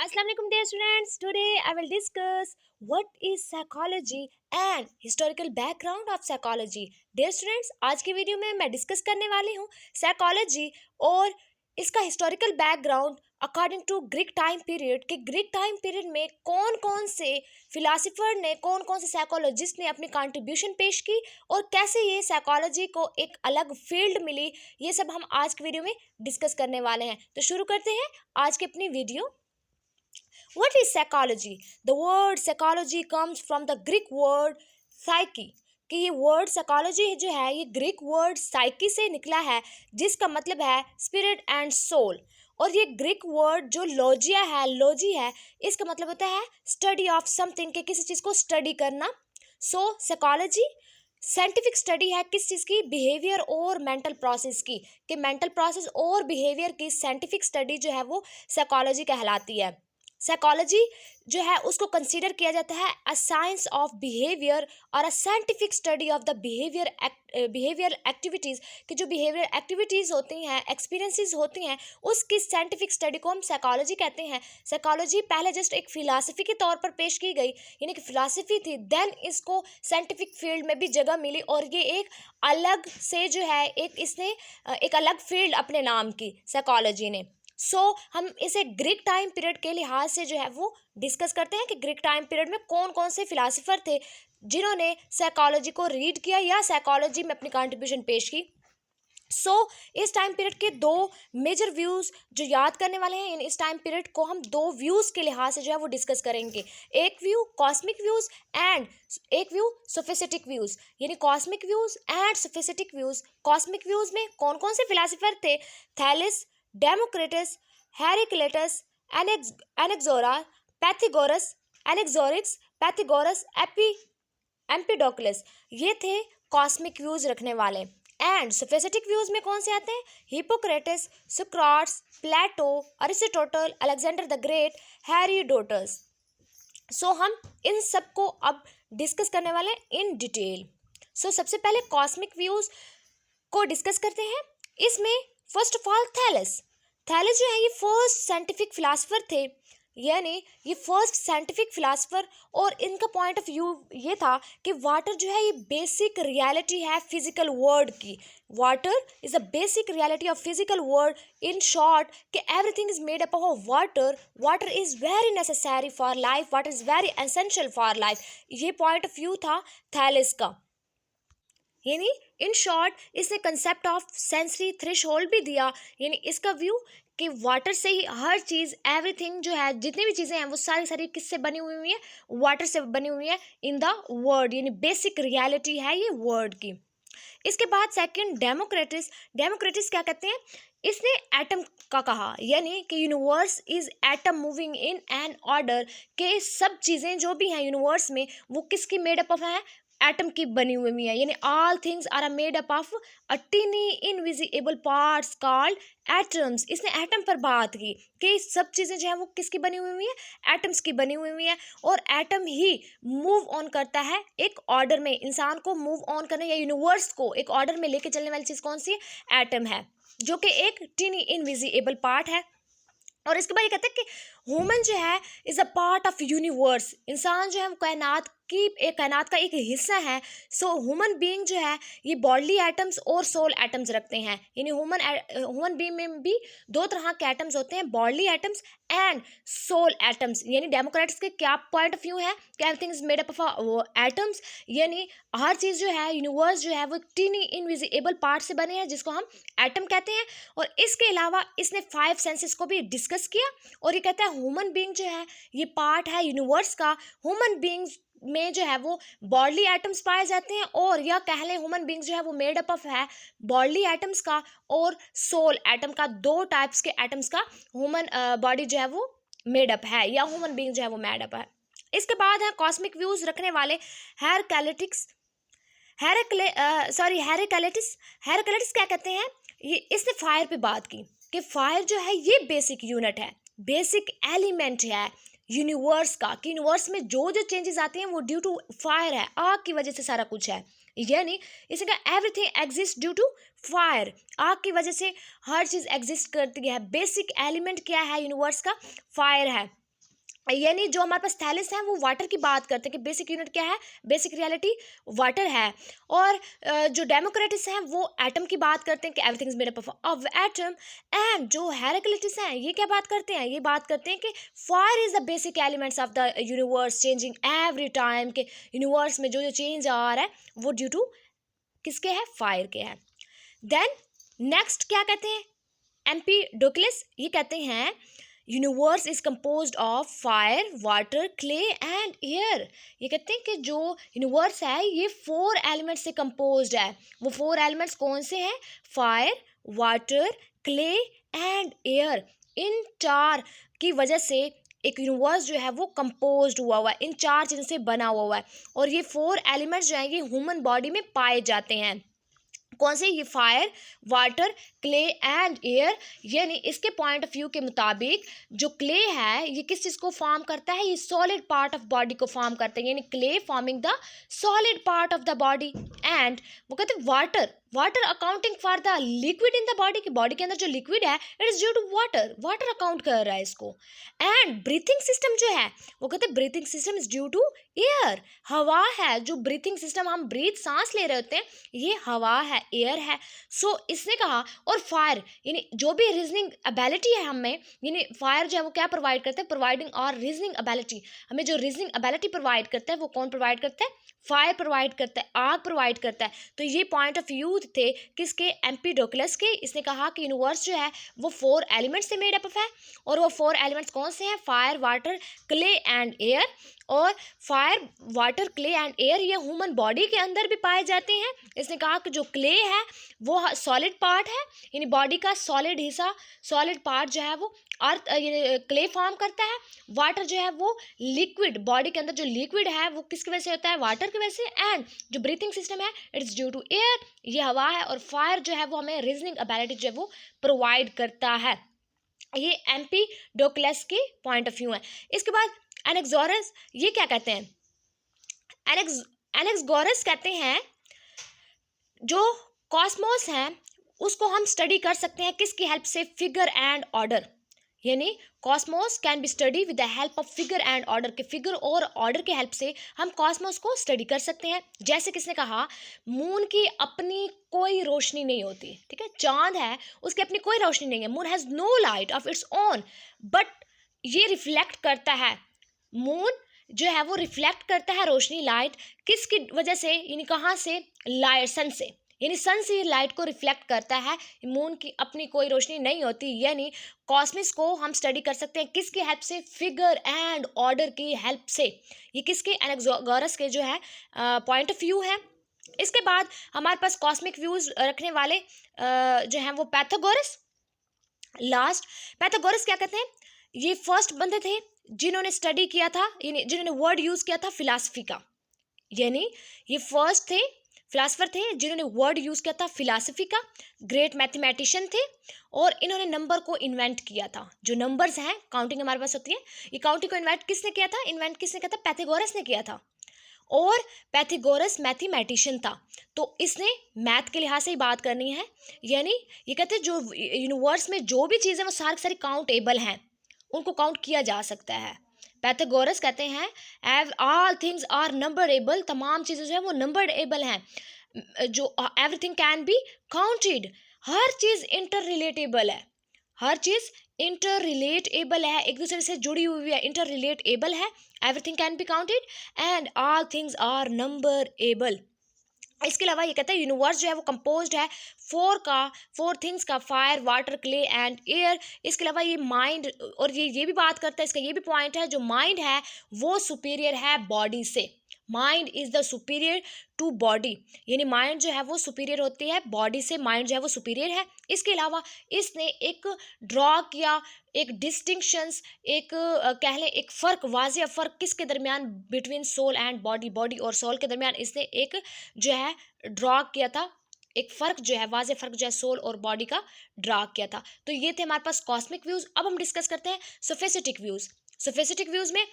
Assalamualaikum dear students. Today I will discuss what is psychology and historical background of psychology. Dear students, आज की video में मैं discuss करने वाली हूँ साइकोलॉजी और इसका historical background according to Greek time period कि ग्रीक टाइम पीरियड में कौन कौन से फिलासफर ने कौन कौन से साइकोलॉजिस्ट ने अपनी कंट्रीब्यूशन पेश की और कैसे ये साइकोलॉजी को एक अलग फील्ड मिली, ये सब हम आज की वीडियो में डिस्कस करने वाले हैं। तो शुरू करते हैं आज की अपनी video. What is psychology? The word psychology comes from the Greek word psyche कि ये वर्ड साइकोलॉजी जो है ये ग्रीक वर्ड साइकी से निकला है जिसका मतलब है स्पिरिट एंड सोल। और ये ग्रीक वर्ड जो लॉजी है इसका मतलब होता है स्टडी ऑफ समथिंग के किसी चीज़ को स्टडी करना। सो साइकोलॉजी साइंटिफिक स्टडी है किस चीज़ की, बिहेवियर और मेंटल प्रोसेस की, कि मेंटल प्रोसेस और बिहेवियर की साइंटिफिक स्टडी जो है वो साइकोलॉजी कहलाती है। साइकोलॉजी जो है उसको कंसीडर किया जाता है अ साइंस ऑफ बिहेवियर और a scientific study of the behaviour activities कि जो बिहेवियर एक्टिविटीज़ होती हैं, एक्सपीरियंसेस होती हैं, उसकी साइंटिफिक स्टडी को हम साइकोलॉजी कहते हैं। साइकोलॉजी पहले जस्ट एक फ़िलासफ़ी के तौर पर पेश की गई, यानी कि फ़िलासफ़ी थी, देन इसको साइंटिफिक फील्ड में भी जगह मिली और ये एक अलग से जो है इसने एक अलग फील्ड अपने नाम की साइकोलॉजी ने। हम इसे ग्रीक टाइम पीरियड के लिहाज से जो है वो डिस्कस करते हैं कि ग्रीक टाइम पीरियड में कौन कौन से फिलासफर थे जिन्होंने साइकोलॉजी को रीड किया या साइकोलॉजी में अपनी कंट्रीब्यूशन पेश की। इस टाइम पीरियड के दो मेजर व्यूज़ जो याद करने वाले हैं, इस टाइम पीरियड को हम दो व्यूज़ के लिहाज से जो है वो डिस्कस करेंगे। एक व्यू कॉस्मिक व्यूज़ एंड एक व्यू सोफिस्टिक व्यूज़, यानी cosmic views and sophistic views. Cosmic views में कौन कौन से फिलासफर थे? थैलिस, डेमोक्रिटस, हेराक्लिटस, एनेक्सोरा, पैथागोरस, एनेक्सोरिक्स, पैथागोरस, एम्पिडोक्लस, ये थे कॉस्मिक व्यूज रखने वाले। एंड सोफिस्टिक व्यूज में कौन से आते हैं? Hippocrates, Socrates, Plato, Aristotle, Alexander the Great, Herodotus. हम इन सब को अब डिस्कस करने वाले हैं इन डिटेल। सबसे पहले कॉस्मिक व्यूज को डिस्कस करते हैं। इसमें फर्स्ट ऑफ ऑल थैलेस जो है ये फर्स्ट साइंटिफिक फिलासफर थे, यानी ये फर्स्ट साइंटिफिक फिलासफर, और इनका पॉइंट ऑफ व्यू ये था कि वाटर जो है ये बेसिक रियलिटी है फिजिकल वर्ल्ड की। Water is a basic reality of physical world. In short कि everything is made up of water, water is very necessary for life, water is very essential for life. ये point of view था Thales का। यानी in short इसने concept of sensory threshold भी दिया, यानी इसका व्यू कि वाटर से ही हर चीज़, एवरीथिंग जो है, जितनी भी चीज़ें हैं वो सारी किससे बनी हुई हैं? वाटर से बनी हुई है इन द वर्ल्ड, यानी बेसिक रियलिटी है ये वर्ल्ड की। इसके बाद सेकंड डेमोक्रेटिस क्या कहते हैं? इसने एटम का कहा, यानी कि universe is atom moving in an order, के सब चीज़ें जो भी हैं यूनिवर्स में वो किसकी मेड अप ऑफ है? एटम की बनी हुई है, यानी all things are made up of a tiny invisible parts called atoms. इसने एटम पर बात की कि सब चीज़ें जो है वो किसकी बनी हुई है? एटम्स की बनी हुई है, और एटम ही मूव ऑन करता है एक ऑर्डर में। इंसान को मूव ऑन करने या यूनिवर्स को एक ऑर्डर में लेके चलने वाली चीज़ कौन सी है? एटम है, जो कि एक टिनी इनविजिबल पार्ट है। और इसके बाद ये कहते हैं कि ह्यूमन जो है is a part of universe. इंसान जो है कायनात का एक हिस्सा है। ह्यूमन बीइंग जो है ये बॉडली एटम्स और सोल एटम्स रखते हैं, यानी ह्यूमन बीइंग में भी दो तरह के एटम्स होते हैं, bodily atoms and soul atoms. यानी डेमोक्रेट्स के क्या पॉइंट ऑफ व्यू है कि everything is made up of atoms, यानी हर चीज़ जो है, यूनिवर्स जो है वो टीनी इनविजिबल पार्ट से बने हैं जिसको हम एटम कहते हैं। और इसके अलावा इसने 5 सेंसेस को भी डिस्कस किया, और ये कहता है ह्यूमन बीइंग जो है ये पार्ट है यूनिवर्स का। ह्यूमन बीइंग्स में जो है वो बॉडली एटम्स पाए जाते हैं, और या कह लें ह्यूमन बीइंग्स जो है वो मेड अप ऑफ है बॉडली एटम्स का और सोल एटम का। दो टाइप्स के एटम्स का ह्यूमन बॉडी जो है वो मेड अप है, या ह्यूमन बीइंग जो है वो मेड अप है। इसके बाद है कॉस्मिक व्यूज रखने वाले हेराक्लिटस क्या कहते हैं? ये इसने फायर पे बात की कि फायर जो है ये बेसिक यूनिट है, बेसिक एलिमेंट है यूनिवर्स का, कि यूनिवर्स में जो जो चेंजेस आते हैं वो ड्यू टू फायर है, आग की वजह से सारा कुछ है। यानी इसे कहा everything exist due to fire, आग की वजह से हर चीज़ एग्जिस्ट करती है। बेसिक एलिमेंट क्या है यूनिवर्स का? फायर है। यानी जो हमारे पास थैलिस है वो वाटर की बात करते हैं कि बेसिक यूनिट क्या है, बेसिक रियलिटी वाटर है। और जो डेमोक्रेटिस हैं वो एटम की बात करते हैं कि everything is made up of atom. And जो हेराक्लिटस हैं ये क्या बात करते हैं, ये बात करते हैं कि fire is the basic elements of the universe changing every time, के यूनिवर्स में जो जो चेंज आ रहा है वो ड्यू टू किसके है, फायर के है। देन नेक्स्ट क्या कहते हैं, एम्पीडोक्लस ये कहते हैं universe is composed of fire, water, clay and air. ये कहते हैं कि जो यूनिवर्स है ये 4 एलिमेंट्स से कंपोज्ड है। वो 4 एलिमेंट्स कौन से हैं, fire, water, clay and air. इन 4 की वजह से एक यूनिवर्स जो है वो कंपोज्ड हुआ है, इन 4 चीज़ों से बना हुआ है। और ये 4 एलिमेंट्स जो हैं ये ह्यूमन बॉडी में पाए जाते हैं। कौन से, ये fire, water, clay and air. यानी इसके पॉइंट ऑफ व्यू के मुताबिक जो क्ले है ये किस चीज़ को फॉर्म करता है, ये सॉलिड पार्ट ऑफ बॉडी को फॉर्म करता है, यानी clay forming the solid part of the body. And वो कहते हैं water, water accounting for the liquid in the body, की बॉडी के अंदर जो लिक्विड है it is due to water, water account कर रहा है इसको। एंड ब्रीथिंग सिस्टम जो है वो कहते हैं breathing system is due to air, हवा है, जो ब्रीथिंग सिस्टम हम ब्रीथ सांस ले रहे होते हैं ये हवा है, एयर है। सो इसने कहा, और फायर यानी जो भी रीजनिंग एबिलिटी है हमें, यानी फायर जो है वो क्या प्रोवाइड करता है, प्रोवाइडिंग और रीजनिंग एबिलिटी। हमें जो रीजनिंग एबिलिटी प्रोवाइड करता है वो कौन प्रोवाइड करता है, फायर प्रोवाइड करता है, आग प्रोवाइड करता है। तो ये पॉइंट ऑफ व्यू थे किसके, एम्पीडोक्लस के। इसने कहा कि यूनिवर्स जो है वो 4 एलिमेंट्स से मेड अप है, और वो 4 एलिमेंट्स कौन से हैं, fire, water, clay and air. और fire, water, clay and air ये ह्यूमन बॉडी के अंदर भी पाए जाते हैं। इसने कहा कि जो क्ले है वो सॉलिड पार्ट है, यानी बॉडी का सॉलिड हिस्सा, सॉलिड पार्ट जो है वो अर्थ ये क्ले फॉर्म करता है। वाटर जो है वो लिक्विड, बॉडी के अंदर जो लिक्विड है वो किसकी वजह से होता है, वाटर की वजह से। एंड जो ब्रीथिंग सिस्टम है इट्स ड्यू टू एयर, ये हवा है। और फायर जो है वो हमें रीजनिंग एबिलिटी जो है वो प्रोवाइड करता है। ये एम्पीडोक्लस के पॉइंट ऑफ व्यू है। इसके बाद एनेक्सगोरस ये क्या कहते हैं, एनेक्सगोरस कहते हैं जो कॉस्मोस है उसको हम स्टडी कर सकते हैं किसकी हेल्प से, फिगर एंड ऑर्डर। यानी Cosmos can be study with the help of figure and order, के फिगर और ऑर्डर के हेल्प से हम कॉस्मोस को स्टडी कर सकते हैं। जैसे किसने कहा, मून की अपनी कोई रोशनी नहीं होती, ठीक है, चांद है उसकी अपनी कोई रोशनी नहीं है, moon has no light of its own, but ये रिफ्लेक्ट करता है, मून जो है वो रिफ्लेक्ट करता है रोशनी, लाइट, किसकी वजह से, यानी कहाँ से, लाइट, सन से, यानी सन से लाइट को रिफ्लेक्ट करता है। मून की अपनी कोई रोशनी नहीं होती, यानी कॉस्मिस को हम स्टडी कर सकते हैं किसकी हेल्प से, फिगर एंड ऑर्डर की हेल्प से। ये किसके, एनेक्सगोरस के जो है पॉइंट ऑफ व्यू है। इसके बाद हमारे पास कॉस्मिक व्यूज रखने वाले जो हैं वो पैथागोरस। लास्ट पैथागोरस क्या कहते हैं, ये फर्स्ट बंदे थे जिन्होंने स्टडी किया था, यानी जिन्होंने वर्ड यूज किया था फिलासफी का, यानी ये फर्स्ट थे फिलासफर थे जिन्होंने वर्ड यूज किया था फिलासफी का, ग्रेट मैथमेटिशियन थे, और इन्होंने नंबर को इन्वेंट किया था। जो नंबर्स हैं, काउंटिंग हमारे पास होती है, ये काउंटिंग को इन्वेंट किसने किया था, इन्वेंट किसने किया था, पैथागोरस ने किया था। और पैथागोरस मैथमेटिशियन था, तो इसने मैथ के लिहाज से ही बात करनी है। यानी ये कहते हैं जो यूनिवर्स में जो भी चीज़ें वो सारी सारी काउंटेबल हैं, उनको काउंट किया जा सकता है। पैथागोरस कहते हैं ऑल थिंग्स आर नंबरेबल, तमाम चीज़ें जो है वो नंबरेबल हैं, जो everything can be counted, her cheese inter relatable है, हर चीज़ इंटर रिलेटेबल है, एक दूसरे से जुड़ी हुई है, इंटर रिलेटेबल है, everything can be counted and all things are numerable. इसके अलावा ये कहता है यूनिवर्स जो है वो कंपोज्ड है 4 थिंग्स का, fire, water, clay and air. इसके अलावा ये माइंड, और ये भी बात करता है, इसका ये भी पॉइंट है, जो माइंड है वो सुपीरियर है बॉडी से, mind is the superior to body, यानी माइंड जो है वो सुपीरियर होती है बॉडी से, माइंड जो है वो सुपीरियर है। इसके अलावा इसने एक ड्रॉ किया, एक डिस्टिंक्शंस, एक कह लें एक फ़र्क, वाज़ेह फ़र्क किसके दरमियान, between soul and body, body और सोल के दरमियान इसने एक जो है ड्रॉ किया था, एक फ़र्क जो है, वाज़ेह फ़र्क जो है सोल और बॉडी का ड्रॉ किया था। तो ये थे हमारे पास कॉस्मिक व्यूज़। अब हम डिस्कस करते हैं सोफिस्टिक व्यूज़। सोफिस्टिक व्यूज़ में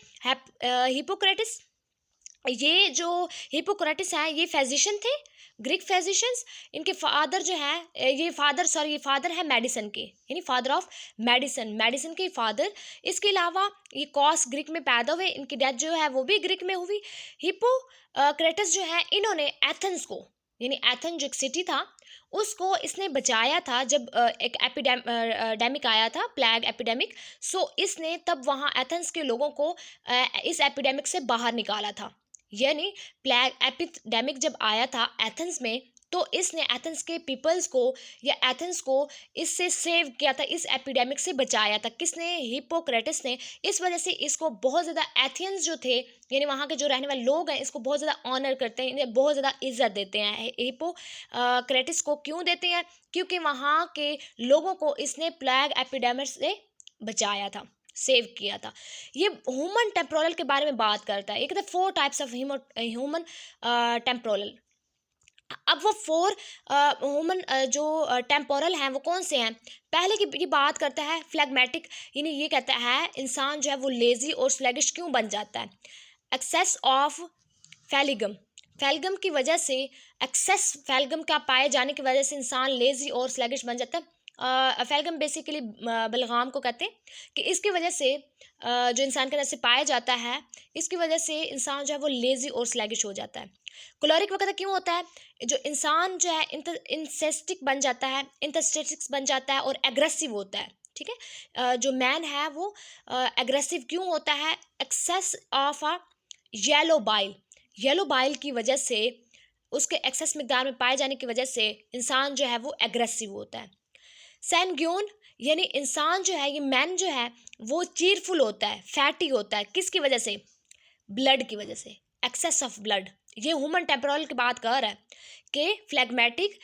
हिपोक्रेटिस ये जो हिपोक्रेटिस हैं ये फिजिशियन थे, ग्रीक फिजिशियंस। इनके फादर जो है ये फादर है मेडिसन के, यानी फादर ऑफ मेडिसन, मेडिसन के फादर। इसके अलावा ये कॉस ग्रीक में पैदा हुए, इनकी डेथ जो है वो भी ग्रीक में हुई। हिपोक्रेटस जो है इन्होंने एथेंस को, यानी एथेंस जो एक सिटी था उसको इसने बचाया था जब एक एपिडेमिक आया था, प्लेग एपिडेमिक। सो इसने तब वहाँ एथेंस के लोगों को इस एपिडेमिक से बाहर निकाला था। यानी प्लेग एपिडेमिक जब आया था एथेंस में, तो इसने एथेंस के पीपल्स को या एथेंस को इससे सेव किया था, इस एपिडेमिक से बचाया था। किसने? हिपोक्रेटिस ने। इस वजह से इसको बहुत ज़्यादा एथियंस जो थे, यानी वहाँ के जो रहने वाले लोग हैं, इसको बहुत ज़्यादा ऑनर करते हैं, इन्हें बहुत ज़्यादा इज्जत देते हैं। हिपोक्रेटिस को क्यों देते हैं? क्योंकि वहाँ के लोगों को इसने प्लेग एपिडेमिक से बचाया था, सेव किया था। ये ह्यूमन टेम्पोरल के बारे में बात करता है। ये कहते हैं 4 टाइप्स ऑफ ह्यूमन टेम्पोरल। अब वो 4 ह्यूमन जो टेम्पोरल हैं वो कौन से हैं? पहले की ये बात करता है फ्लैगमेटिक, यानी ये कहता है इंसान जो है वो लेज़ी और स्लैगिश क्यों बन जाता है? एक्सेस ऑफ फैलिगम, फैलगम की वजह से, एक्सेस फैलगम का पाए जाने की वजह से इंसान लेज़ी और स्लैगिश बन जाता है। फैलगम बेसिकली बलगाम को कहते हैं कि इसकी वजह से जो इंसान के अंदर से पाया जाता है, इसकी वजह से इंसान जो है वो लेज़ी और स्लैगिश हो जाता है। कोलोरिक वगैरह क्यों होता है? जो इंसान जो है इंसेस्टिक बन जाता है, इंथेस्टेटिक्स बन जाता है और एग्रेसिव होता है। ठीक है, जो मैन है वो एग्रेसिव क्यों होता है? Excess of a yellow bile, yellow bile की वजह से, उसके एक्सेस मिकदार में पाए जाने की वजह से इंसान जो है वो एग्रेसिव होता है। सैनग्यून, यानी इंसान जो है, ये मैन जो है वो चीरफुल होता है, फैटी होता है। किसकी वजह से? ब्लड की वजह से, एक्सेस ऑफ ब्लड। ये ह्यूमन टेम्पोरल की बात कर रहा है कि फ्लैगमेटिक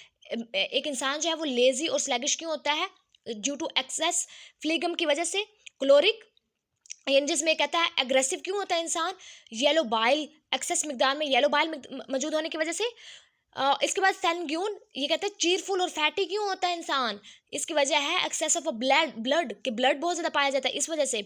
एक इंसान जो है वो लेजी और स्लैगिश क्यों होता है? ड्यू टू एक्सेस फ्लीगम की वजह से। क्लोरिक, यानी जिसमें कहता है एग्रेसिव क्यों होता है इंसान? येलो बाइल, एक्सेस मिकदार में येलो बाइल मौजूद होने की वजह से। इसके बाद सैनग्यून, ये कहते हैं चीरफुल और फैटी क्यों होता है इंसान? इसकी वजह है एक्सेस ऑफ ब्लड कि ब्लड बहुत ज़्यादा पाया जाता है, इस वजह से।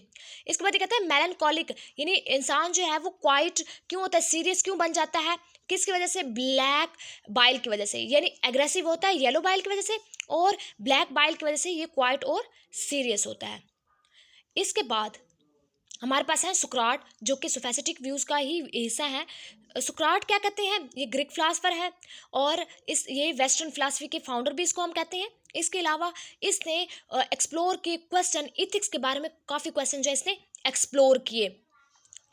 इसके बाद ये कहता है मेलनकॉलिक, यानी इंसान जो है वो क्वाइट क्यों होता है, सीरियस क्यों बन जाता है? किसकी वजह से? ब्लैक बाइल की वजह से। यानी एग्रेसिव होता है येलो बाइल की वजह से, और ब्लैक बाइल की वजह से ये क्वाइट और सीरियस होता है। इसके बाद हमारे पास है सुकराट, जो कि सोफिस्टिक व्यूज़ का ही हिस्सा है। सुकराट क्या कहते हैं? ये ग्रीक फिलासफर है और ये वेस्टर्न फिलासफी के फाउंडर भी इसको हम कहते हैं। इसके अलावा इसने एक्सप्लोर किए क्वेश्चन, इथिक्स के बारे में काफ़ी क्वेश्चन जो है इसने एक्सप्लोर किए।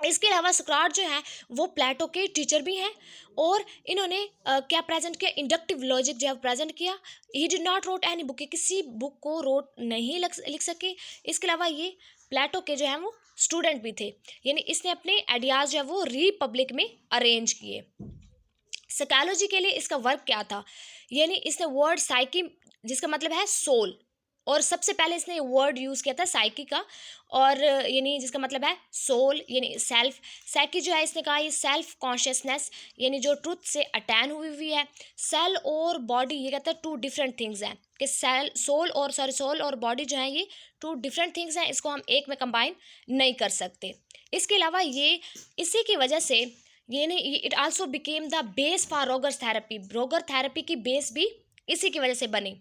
इसके अलावा सुकराट जो है वो प्लेटो के टीचर भी हैं, और इन्होंने क्या प्रेजेंट किया? इंडक्टिव लॉजिक जो है प्रेजेंट किया। He did not wrote any book, किसी बुक को नहीं लिख सके। इसके अलावा ये प्लेटो के जो है वो स्टूडेंट भी थे, यानी इसने अपने आइडियाज़ जो है वो रिपब्लिक में अरेंज किए। साइकोलॉजी के लिए इसका वर्क क्या था? यानी इसने वर्ड साइकी, जिसका मतलब है सोल, और सबसे पहले इसने वर्ड यूज़ किया था साइकी का, और यानी जिसका मतलब है सोल, यानी सेल्फ। साइकी जो है इसने कहा ये सेल्फ कॉन्शियसनेस, यानी जो ट्रुथ से अटैन हुई है। सेल और बॉडी, ये कहता है 2 डिफरेंट थिंग्स हैं, कि सोल और बॉडी जो है ये 2 डिफरेंट थिंग्स हैं, इसको हम एक में कंबाइन नहीं कर सकते। इसके अलावा ये इसी की वजह से, यानी it also became the base for रोगर थेरेपी, रोगर थेरेपी की बेस भी इसी की वजह से बनी।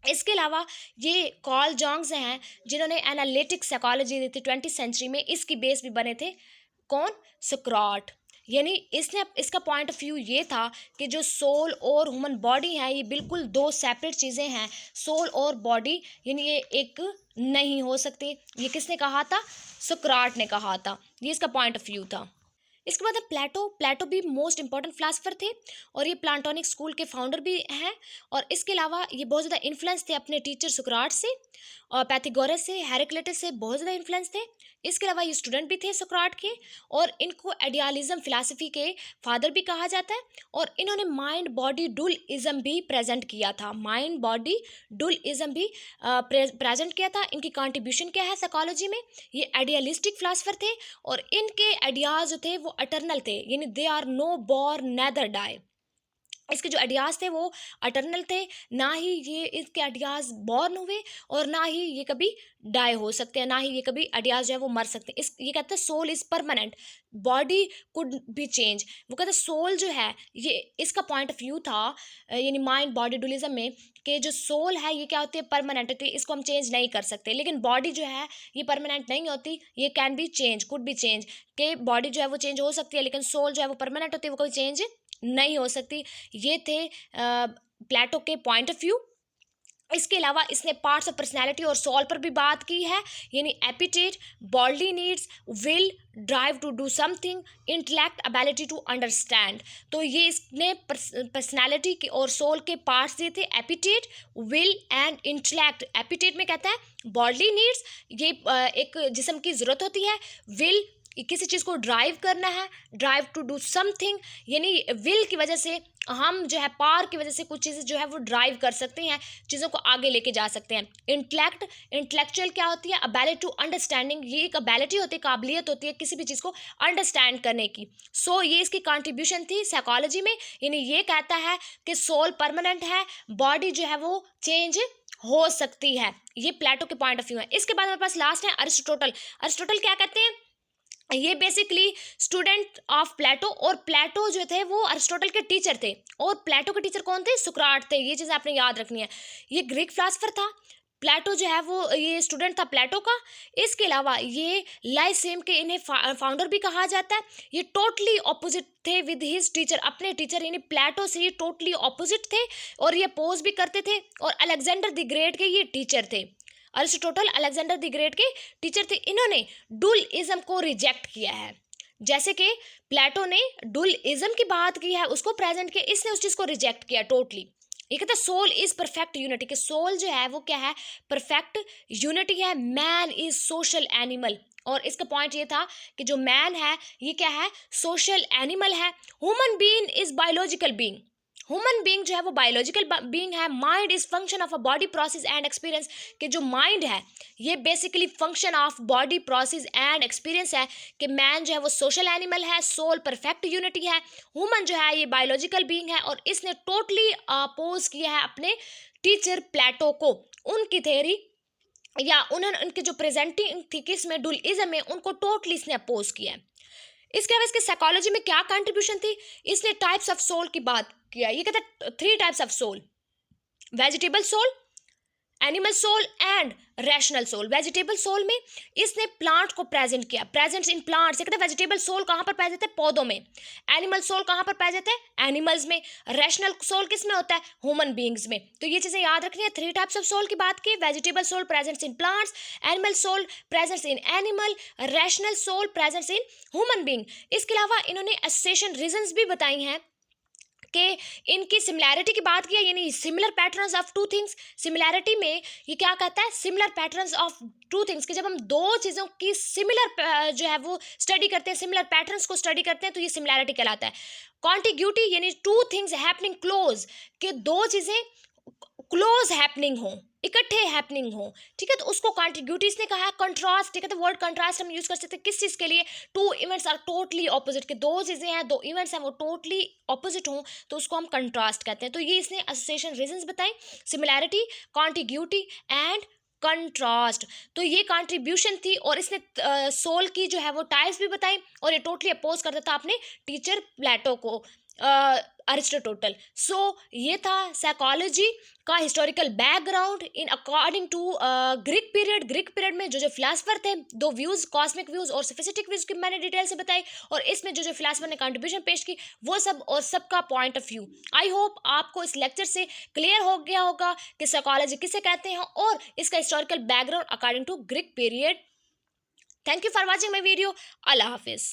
इसके अलावा ये कॉल जॉन्ग्स हैं जिन्होंने एनालिटिक साइकोलॉजी दी थी 20th सेंचुरी में, इसकी बेस भी बने थे। कौन? सुकराट। यानी इसने, इसका पॉइंट ऑफ व्यू ये था कि जो सोल और ह्यूमन बॉडी है ये बिल्कुल 2 सेपरेट चीज़ें हैं। सोल और बॉडी यानी ये एक नहीं हो सकती। ये किसने कहा था? सुकराट ने कहा था। ये इसका पॉइंट ऑफ व्यू था। इसके बाद है प्लेटो। प्लेटो भी मोस्ट इंपॉर्टेंट फिलासफर थे, और ये प्लाटोनिक स्कूल के फाउंडर भी हैं। और इसके अलावा ये बहुत ज़्यादा इन्फ्लुएंस थे अपने टीचर सुकराट से, और पैथागोरस से, हेराक्लिटस से बहुत ज़्यादा इन्फ्लुएंस थे। इसके अलावा ये स्टूडेंट भी थे सुकराट के, और इनको आइडियालिज्म फिलासफी के फादर भी कहा जाता है। और इन्होंने माइंड बॉडी डुअलिज्म भी प्रेजेंट किया था, माइंड बॉडी डुअलिज्म भी प्रेजेंट किया था। इनकी कंट्रीब्यूशन क्या है साइकोलॉजी में? ये आइडियलिस्टिक फिलासफर थे, और इनके आइडियाज़ जो थे वो अटर्नल थे, यानी they are no born neither die. इसके जो आइडियाज़ थे वो अटर्नल थे, ना ही ये इसके आइडियाज़ बॉर्न हुए और ना ही ये कभी डाई हो सकते हैं, ना ही ये कभी आइडियाज़ जो है वो मर सकते हैं। इस ये कहते हैं soul is permanent, body could be change. वो कहते हैं सोल जो है ये इसका पॉइंट ऑफ व्यू था यानी माइंड बॉडी डुअलिज्म में, कि जो सोल है ये क्या होती है, परमानेंट होती है, इसको हम चेंज नहीं कर सकते। लेकिन बॉडी जो है ये परमानेंट नहीं होती, ये can be change, could be change, कि बॉडी जो है वो चेंज हो सकती है लेकिन सोल जो है वो परमानेंट होती है, वो कोई चेंज नहीं हो सकती। ये थे प्लेटो के पॉइंट ऑफ व्यू। इसके अलावा इसने पार्ट्स ऑफ पर्सनैलिटी और सोल पर भी बात की है, यानी appetite, body needs, will, drive to do something, intellect, ability to understand. तो ये इसने पर्सनैलिटी के और सोल के पार्ट्स दिए थे, epithet, will and intellect. Epithet में कहता है बॉडी नीड्स, ये एक जिस्म की ज़रूरत होती है। विल, किसी चीज़ को ड्राइव करना है, ड्राइव टू डू समथिंग, यानी विल की वजह से हम जो है, पावर की वजह से कुछ चीज़ें जो है वो ड्राइव कर सकते हैं, चीज़ों को आगे लेके जा सकते हैं। इंटेलेक्ट, इंटेलेक्चुअल क्या होती है, एबिलिटी टू अंडरस्टैंडिंग, ये एक एबिलिटी होती है, काबिलियत होती है किसी भी चीज़ को अंडरस्टैंड करने की। सो ये इसकी कंट्रीब्यूशन थी साइकोलॉजी में, यानी ये कहता है कि सोल परमानेंट है, बॉडी जो है वो चेंज हो सकती है। ये प्लेटो के पॉइंट ऑफ व्यू है। इसके बाद हमारे पास लास्ट है अरिस्टोटल। अरिस्टोटल क्या कहते हैं, ये बेसिकली स्टूडेंट ऑफ प्लेटो, और प्लेटो जो थे वो अरिस्टोटल के टीचर थे, और प्लेटो के टीचर कौन थे, सुकराट थे। ये चीज़ आपने याद रखनी है। ये ग्रीक फिलासफर था, प्लेटो जो है वो ये स्टूडेंट था प्लेटो का। इसके अलावा ये लाइसेम के इन्हें फाउंडर भी कहा जाता है। ये टोटली ऑपोजिट थे विद हिज टीचर, अपने टीचर यानी प्लेटो से ये टोटली ऑपोजिट थे, और ये अपोज भी करते थे, और अलेक्जेंडर द ग्रेट के ये टीचर थे। अरिस्टोटल अलेक्जेंडर द ग्रेट के टीचर थे। इन्होंने डुअलिज्म को रिजेक्ट किया है, जैसे कि प्लेटो ने डुअलिज्म की बात की है, उसको प्रेजेंट किया, इसने उस चीज़ को रिजेक्ट किया टोटली। ये कहता है सोल इज परफेक्ट यूनिटी, कि सोल जो है वो क्या है, परफेक्ट यूनिटी है। मैन इज सोशल एनिमल, और इसका पॉइंट ये था कि जो मैन है ये क्या है, सोशल एनिमल है। Human being is biological being, human being जो है वो बायोलॉजिकल बीइंग है। Mind is function of a body process and experience, कि जो माइंड है ये basically function of body process and experience है, कि मैन जो है वो सोशल एनिमल है, सोल परफेक्ट यूनिटी है, ह्यूमन जो है ये बायोलॉजिकल बीइंग है। और इसने टोटली अपोज किया है अपने टीचर प्लेटो को, उनकी थ्योरी या उन्होंने उनके जो प्रेजेंटिंग थी किसमें, डुअलिज्म में, उनको टोटली इसने अपोज किया है। इसके अलावा इसके साइकोलॉजी में क्या कंट्रीब्यूशन थी, इसने टाइप्स ऑफ सोल की बात किया। ये कहता है 3 types of soul, vegetable soul, animal soul and rational soul. Vegetable soul में इसने प्लांट को प्रेजेंट किया, प्रेजेंट्स इन प्लांट्स। कहते हैं वेजिटेबल सोल कहाँ पर पाए जाते हैं, पौधों में। एनिमल सोल कहाँ पर पाए जाते हैं, एनिमल्स में। रैशनल सोल किस में होता है, ह्यूमन बींग्स में। तो ये चीज़ें याद रखनी है। 3 टाइप्स ऑफ सोल की बात की, vegetable soul presents in plants, animal soul presents in animal, rational soul presents in human being. इसके अलावा इन्होंने एसोसिएशन रीजंस भी बताई हैं कि इनकी सिमिलैरिटी की बात की है, यानी similar patterns of two things. Similarity में ये क्या कहता है, similar patterns of two things, कि जब हम दो चीज़ों की सिमिलर जो है वो स्टडी करते हैं, सिमिलर पैटर्न्स को स्टडी करते हैं, तो ये सिमिलैरिटी कहलाता है। कॉन्टिग्यूटी यानी टू थिंग्स हैपनिंग क्लोज, कि दो चीज़ें क्लोज हैपनिंग हो, इकट्ठे हैपनिंग हो, ठीक है, तो उसको कॉन्टिग्यूटी इसने कहा है। कंट्रास्ट, ठीक है, तो वर्ड कंट्रास्ट हम यूज कर सकते हैं किस चीज़ के लिए, two events are totally opposite, के दो चीज़ें हैं, दो इवेंट्स हैं वो टोटली ऑपोजिट हों, तो उसको हम कंट्रास्ट कहते हैं। तो ये इसने एसोसिएशन रीजंस बताए, सिमिलैरिटी, कॉन्टिग्यूटी एंड कंट्रास्ट। तो ये कंट्रीब्यूशन थी, और इसने सोल की जो है वो टाइप्स भी बताई, और ये टोटली अपोज करता था अपने टीचर प्लेटो को, अरिस्टोटल। सो ये था साइकोलॉजी का historical background in according to Greek period. Greek period में जो जो फिलासफर थे, दो व्यूज़, कॉस्मिक व्यूज़ और सोफिस्टिक व्यूज़ की मैंने डिटेल से बताई, और इसमें जो जो फिलासफर ने कंट्रीब्यूशन पेश की वो सब और सबका point of view. I hope आपको इस लेक्चर से क्लियर हो गया होगा कि साइकोलॉजी किसे कहते हैं और इसका historical background according to Greek period. Thank you for watching my video. अल्लाह हाफिज़।